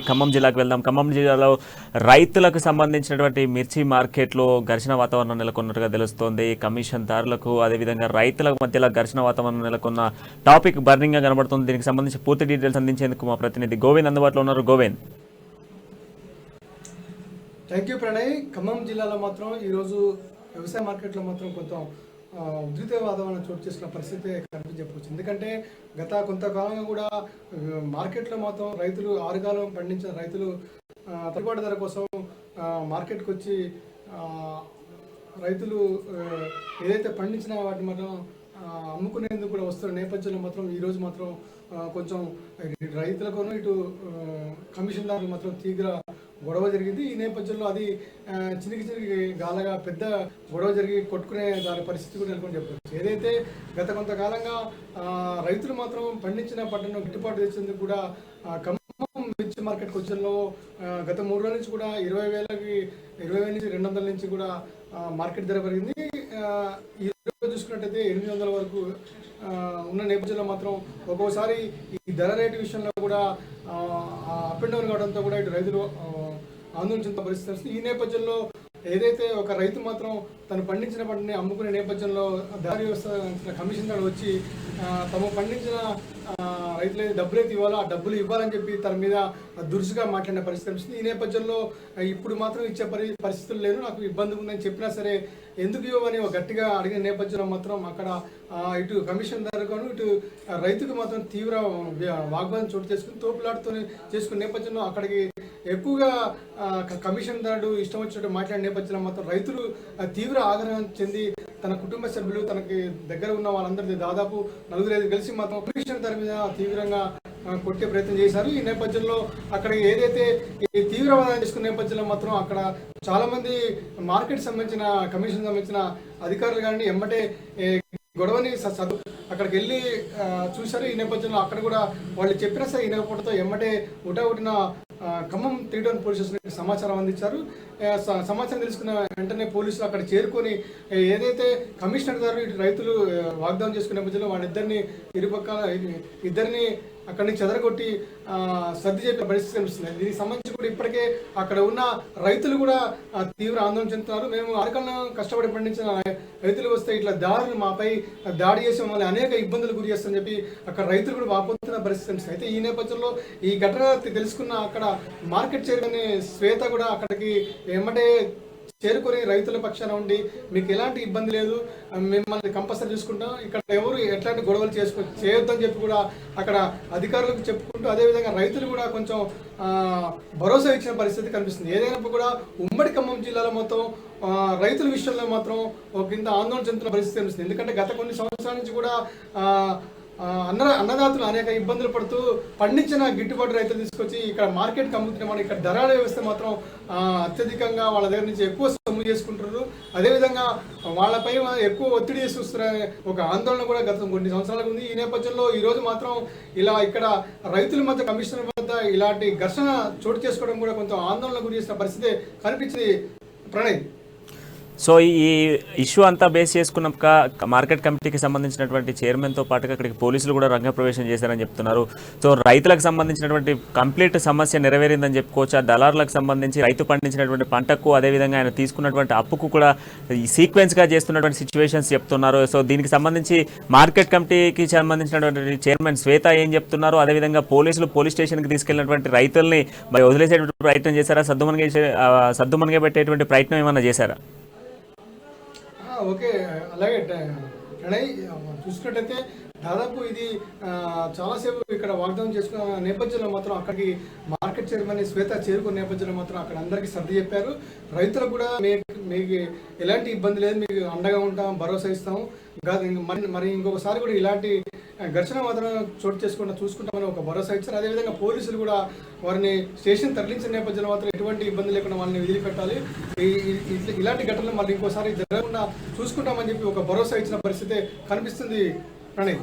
ఖమ్మం జిల్లాకు వెళ్దాం. ఖమ్మం జిల్లాలో రైతులకు సంబంధించినటువంటి మిర్చి మార్కెట్లో ఘర్షణ వాతావరణం నెలకొన్నట్టుగా తెలుస్తోంది. కమిషన్దారులకు అదేవిధంగా రైతుల మధ్యలో ఘర్షణ వాతావరణం నెలకొన్న టాపిక్ బర్నింగ్ గా కనబడుతుంది. దీనికి సంబంధించి పూర్తి డీటెయిల్స్ అందించేందుకు మా ప్రతినిధి గోవింద్ అందుబాటులో ఉన్నారు. గోవింద్. Thank you Pranay. ఖమ్మం జిల్లాలో మాత్రం ఈరోజు వ్యవసాయ మార్కెట్లో మాత్రం కొంత ఉద్రిక్త వాతావరణం చోటు చేసుకున్న పరిస్థితి కనిపించవచ్చు. ఎందుకంటే గత కొంతకాలంగా కూడా మార్కెట్లో మాత్రం రైతులు ఆరుగాలం పండించిన రైతులు తరుగుబాటు ధర కోసం మార్కెట్కి వచ్చి రైతులు ఏదైతే పండించిన వాటిని మాత్రం అమ్ముకునేందుకు కూడా వస్తున్న నేపథ్యంలో మాత్రం ఈరోజు మాత్రం కొంచెం రైతులకు ఇటు కమిషన్దారులు మాత్రం తీవ్ర గొడవ జరిగింది. ఈ నేపథ్యంలో అది చినికి గాలగా పెద్ద గొడవ జరిగి కొట్టుకునే దాని పరిస్థితి కూడా నెలకొని చెప్పవచ్చు. ఏదైతే గత కొంతకాలంగా రైతులు మాత్రం పండించిన పంటను గిట్టుబాటు చేసేందుకు కూడా ఖమ్మం మిర్చి మార్కెట్కి వచ్చేలో గత 3 రోజుల నుంచి కూడా 20,000 నుంచి 200 నుంచి కూడా మార్కెట్ ధర పెరిగింది. ఈ రోజు చూసుకున్నట్టయితే 800 వరకు ఉన్న నేపథ్యంలో మాత్రం ఒక్కోసారి ఈ ధర రేటు విషయంలో కూడా అప్ అండ్ డౌన్ కావడంతో కూడా ఇటు రైతులు ఆందోళన చెందిన పరిస్థితి. ఈ నేపథ్యంలో ఏదైతే ఒక రైతు మాత్రం తను పండించిన పంటని అమ్ముకునే నేపథ్యంలో దారి వ్యవస్థ కమిషన్దారు వచ్చి తమ పండించిన రైతులు డబ్బులైతే ఇవ్వాలో ఆ డబ్బులు ఇవ్వాలని చెప్పి తన మీద దురుసుగా మాట్లాడిన పరిస్థితి. ఈ నేపథ్యంలో ఇప్పుడు మాత్రం ఇచ్చే పరిస్థితులు లేదు, నాకు ఇబ్బంది ఉందని చెప్పినా సరే ఎందుకు ఇవ్వమని గట్టిగా అడిగిన నేపథ్యంలో మాత్రం అక్కడ ఇటు కమిషన్దారుగాను ఇటు రైతుకు మాత్రం తీవ్ర వాగ్వాదం చోటు చేసుకుని తోపులాడుతూ చేసుకున్న నేపథ్యంలో అక్కడికి ఎక్కువగా కమిషన్దారుడు ఇష్టం వచ్చినట్టు మాట్లాడిన నేపథ్యంలో మాత్రం రైతులు తీవ్ర ఆగ్రహం చెంది తన కుటుంబ సభ్యులు తనకి దగ్గర ఉన్న వాళ్ళందరినీ దాదాపు 4-5 కలిసి మాత్రం కమిషన్దారు మీద తీవ్రంగా కొట్టే ప్రయత్నం చేశారు. ఈ నేపథ్యంలో అక్కడ ఏదైతే ఈ తీవ్రవాదం చేసుకున్న నేపథ్యంలో మాత్రం అక్కడ చాలా మంది మార్కెట్ సంబంధించిన కమిషన్ సంబంధించిన అధికారులు కానీ ఎమ్మటే గొడవని అక్కడికి వెళ్ళి చూశారు. ఈ నేపథ్యంలో అక్కడ కూడా వాళ్ళు చెప్పినా సరే వినకపోవడంతో ఎమ్మటే ఉటావుటిన ఖమ్మం 3 టౌన్ పోలీస్ స్టేషన్కి సమాచారం అందించారు. సమాచారం తెలుసుకున్న వెంటనే పోలీసులు అక్కడ చేరుకొని ఏదైతే కమిషనర్ గారు ఇటు రైతులు వాగ్దానం చేసుకునే నేపథ్యంలో వాళ్ళిద్దరిని ఇద్దరిని అక్కడి నుంచి చెదరగొట్టి సర్ది చెప్పిన పరిస్థితి కనిపిస్తుంది. దీనికి సంబంధించి కూడా ఇప్పటికే అక్కడ ఉన్న రైతులు కూడా తీవ్ర ఆందోళన చెందుతున్నారు. మేము అరకన్నా కష్టపడి పండించిన రైతులు వస్తే ఇట్లా దారులు మాపై దాడి చేసే మమ్మల్ని అనేక ఇబ్బందులు గురి చేస్తారని చెప్పి అక్కడ రైతులు కూడా వాపోతున్న పరిస్థితి కనిపిస్తుంది. అయితే ఈ నేపథ్యంలో ఈ ఘటన తెలుసుకున్న అక్కడ మార్కెట్ చేరుకునే శ్వేత కూడా అక్కడికి ఏమంటే చేరుకొని రైతుల పక్షాన ఉండి మీకు ఎలాంటి ఇబ్బంది లేదు, మిమ్మల్ని కంపల్సరీ చూసుకుంటాం, ఇక్కడ ఎవరు ఎట్లాంటి గొడవలు చేయొద్దని చెప్పి కూడా అక్కడ అధికారులకు చెప్పుకుంటూ అదేవిధంగా రైతులు కూడా కొంచెం భరోసా ఇచ్చిన పరిస్థితి కనిపిస్తుంది. ఏదైనప్పుడు కూడా ఉమ్మడి ఖమ్మం జిల్లాలో మొత్తం రైతుల విషయంలో మాత్రం ఒక కింద ఆందోళన చెందుతున్న పరిస్థితి కనిపిస్తుంది. ఎందుకంటే గత కొన్ని సంవత్సరాల నుంచి కూడా అన్నదాతలు అనేక ఇబ్బందులు పడుతూ పండించిన గిట్టుబాటు రైతులు తీసుకొచ్చి ఇక్కడ మార్కెట్కి అమ్ముతున్నాం. ఇక్కడ ధరల వ్యవస్థ మాత్రం అత్యధికంగా వాళ్ళ దగ్గర నుంచి ఎక్కువ సొమ్ము చేసుకుంటున్నారు. అదేవిధంగా వాళ్ళపై ఎక్కువ ఒత్తిడి చేస్తున్న ఒక ఆందోళన కూడా గత కొన్ని సంవత్సరాలకు ఉంది. ఈ నేపథ్యంలో ఈరోజు మాత్రం ఇలా ఇక్కడ రైతుల మధ్య కమిషనర్ మధ్య ఇలాంటి ఘర్షణ చోటు చేసుకోవడం కూడా కొంచెం ఆందోళన గురి చేసిన పరిస్థితి కనిపించింది. ప్రణయ్, సో ఈ ఇష్యూ అంతా బేస్ చేసుకున్న మార్కెట్ కమిటీకి సంబంధించినటువంటి చైర్మన్తో పాటుగా అక్కడికి పోలీసులు కూడా రంగప్రవేశం చేశారని చెప్తున్నారు. సో రైతులకు సంబంధించినటువంటి కంప్లీట్ సమస్య నెరవేరిందని చెప్పుకోవచ్చు. ఆ దళారులకు సంబంధించి రైతు పండించినటువంటి పంటకు అదేవిధంగా ఆయన తీసుకున్నటువంటి అప్పుకు కూడా సీక్వెన్స్గా చేస్తున్నటువంటి సిచ్యువేషన్స్ చెప్తున్నారు. సో దీనికి సంబంధించి మార్కెట్ కమిటీకి సంబంధించినటువంటి చైర్మన్ శ్వేత ఏం చెప్తున్నారు, అదేవిధంగా పోలీసులు పోలీస్ స్టేషన్కి తీసుకెళ్లినటువంటి రైతుల్ని మరి వదిలేసేటువంటి ప్రయత్నం చేశారా, సద్దుమనిగే పెట్టేటువంటి ప్రయత్నం ఏమన్నా చేశారా? ఓకే, అలాగే ప్రణయ్ చూసుకున్నట్టయితే దాదాపు ఇది చాలాసేపు ఇక్కడ వాగ్దానం చేసుకున్న నేపథ్యంలో మాత్రం అక్కడికి మార్కెట్ చైర్మన్ శ్వేత చేరుకున్న నేపథ్యంలో మాత్రం అక్కడ అందరికీ సర్ది చెప్పారు. రైతులకు కూడా మీకు ఎలాంటి ఇబ్బంది లేదు, మీకు అండగా ఉంటాం, భరోసా ఇస్తాము, మరి ఇంకొకసారి కూడా ఇలాంటి ఘర్షణ మాత్రం చోటు చేసుకుంటా చూసుకుంటామని ఒక భరోసా ఇచ్చారు. అదేవిధంగా పోలీసులు కూడా వారిని స్టేషన్ తరలించిన నేపథ్యంలో మాత్రం ఎటువంటి ఇబ్బంది లేకుండా వాళ్ళని వదిలిపెట్టాలి, ఇలాంటి ఘటనలు మళ్ళీ ఇంకోసారి జరగకుండా చూసుకుంటామని చెప్పి ఒక భరోసా ఇచ్చిన పరిస్థితి కనిపిస్తుంది. ప్రణయ్.